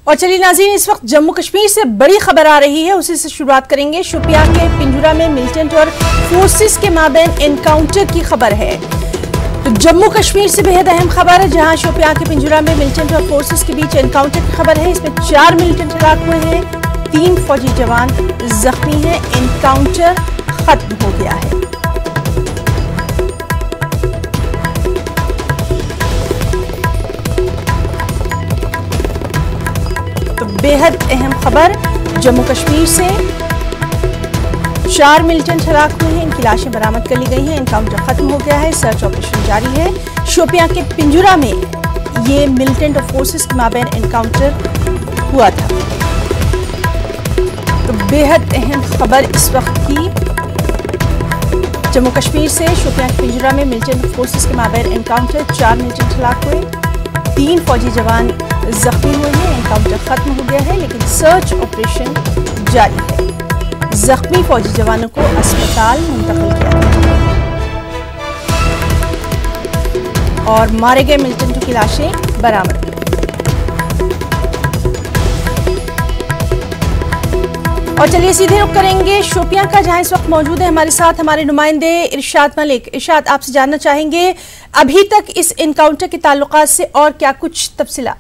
और चलिए नाज़रीन, इस वक्त जम्मू कश्मीर से बड़ी खबर आ रही है, उसी से शुरुआत करेंगे। शोपियां के पिंजूरा में मिलिटेंट और फोर्सेस के माबैन एनकाउंटर की खबर है। तो जम्मू कश्मीर से बेहद अहम खबर है, जहां शोपियां के पिंजूरा में मिलिटेंट और फोर्सेस के बीच एनकाउंटर की खबर है। इसमें 4 मिलिटेंट हलाक हुए हैं, 3 फौजी जवान जख्मी हैं। एनकाउंटर खत्म हो गया है। तो बेहद अहम खबर जम्मू कश्मीर से, 4 मिलिटेंट हलाक हुए हैं, इनकी लाशें बरामद कर ली गई हैं। एनकाउंटर खत्म हो गया है, सर्च ऑपरेशन जारी है। शोपियां के पिंजूरा में ये मिलिटेंट और फोर्सेस के माबैन एनकाउंटर हुआ था। तो बेहद अहम खबर इस वक्त की जम्मू कश्मीर से, शोपियां के पिंजूरा में मिलिटेंट और फोर्सेस के माबैन एनकाउंटर, 4 मिलिटेंट हलाक हुए, 3 फौजी जवान जख्मी हुए हैं। एनकाउंटर खत्म हो गया है, लेकिन सर्च ऑपरेशन जारी है। जख्मी फौजी जवानों को अस्पताल मुंतकिल किया गया और मारे गए मिलिटेंटों की लाशें बरामद। और चलिए सीधे रुख करेंगे शोपियां का, जहां इस वक्त मौजूद है हमारे साथ हमारे नुमाइंदे इरशाद मलिक। इरशाद, आपसे जानना चाहेंगे अभी तक इस एनकाउंटर के ताल्लुकात से और क्या कुछ तफसीलात?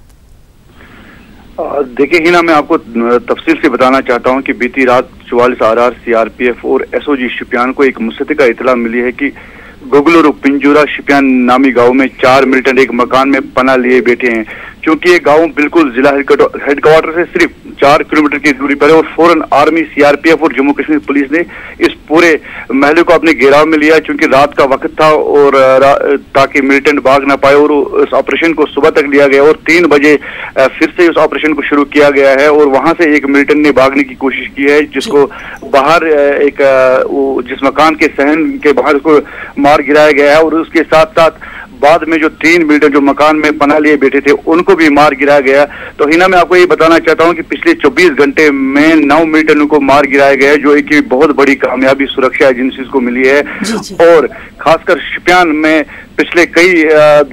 देखिए हिना, मैं आपको तफसील से बताना चाहता हूं कि बीती रात 44 RR CRPF और SOG शोपियान को एक मुस्तक़िल इत्तला मिली है कि गोगलुरु पिंजूरा शोपियान नामी गांव में 4 मिलिटेंट एक मकान में पनाह लिए बैठे हैं। क्योंकि ये गांव बिल्कुल जिला हेडक्वार्टर से सिर्फ 4 किलोमीटर की दूरी पर है और फौरन आर्मी, CRPF और जम्मू कश्मीर पुलिस ने इस पूरे महल को अपने घेराव में लिया, क्योंकि रात का वक्त था और ताकि मिलिटेंट भाग ना पाए। और उस ऑपरेशन को सुबह तक लिया गया और 3 बजे फिर से उस ऑपरेशन को शुरू किया गया है। और वहां से एक मिलिटेंट ने भागने की कोशिश की है, जिसको बाहर जिस मकान के सहन के बाहर उसको मार गिराया गया है। और उसके साथ साथ बाद में जो 3 मिलिटेंट जो मकान में पनाह लिए बैठे थे उनको भी मार गिराया गया। तो हिना, मैं आपको ये बताना चाहता हूं कि पिछले 24 घंटे में 9 मिलिटेंटों को मार गिराया गया है, जो एक बहुत बड़ी कामयाबी सुरक्षा एजेंसीज को मिली है। और खासकर शोपियान में पिछले कई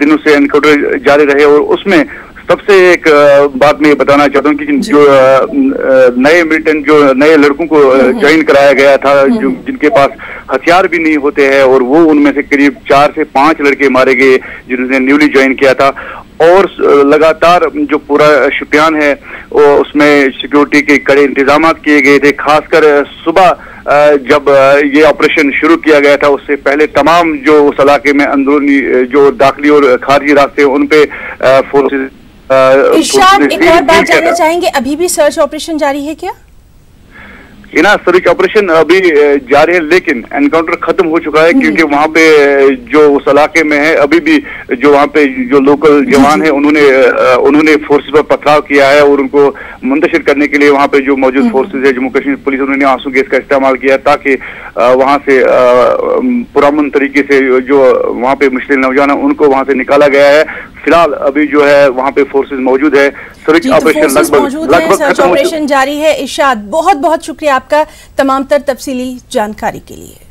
दिनों से एनकाउंटर जारी रहे और उसमें सबसे एक बात मैं ये बताना चाहता हूँ कि जो नए मिलिटेंट, जो नए लड़कों को ज्वाइन कराया गया था, जो जिनके पास हथियार भी नहीं होते हैं, और वो उनमें से करीब 4 से 5 लड़के मारे गए जिन्होंने न्यूली ज्वाइन किया था। और लगातार जो पूरा शोपियान है उसमें सिक्योरिटी के कड़े इंतजाम किए गए थे। खासकर सुबह जब ये ऑपरेशन शुरू किया गया था, उससे पहले तमाम जो उस इलाके में अंदरूनी जो दाखिली और खारजी रास्ते उन पे फोर्सेज। इरशाद, एक और बात जानना चाहेंगे, अभी भी सर्च ऑपरेशन जारी है क्या? ना, सर्च ऑपरेशन अभी जारी है, लेकिन एनकाउंटर खत्म हो चुका है, क्योंकि वहां पे जो उस इलाके में है अभी भी जो वहां पे जो लोकल जवान है उन्होंने फोर्सेस पर पथराव किया है और उनको मुंतशिर करने के लिए वहां पे जो मौजूद फोर्सेस है, जम्मू कश्मीर पुलिस, उन्होंने आंसू गैस का इस्तेमाल किया ताकि वहां से पुरअमन तरीके से जो वहां पे मुश्किल नौजवान है उनको वहां से निकाला गया है। फिलहाल अभी जो है वहां पे फोर्सेस मौजूद है। सर्च ऑपरेशन लगभग सर्च ऑपरेशन जारी है। इरशाद, बहुत बहुत शुक्रिया आपका तमाम तर तफसीली जानकारी के लिए।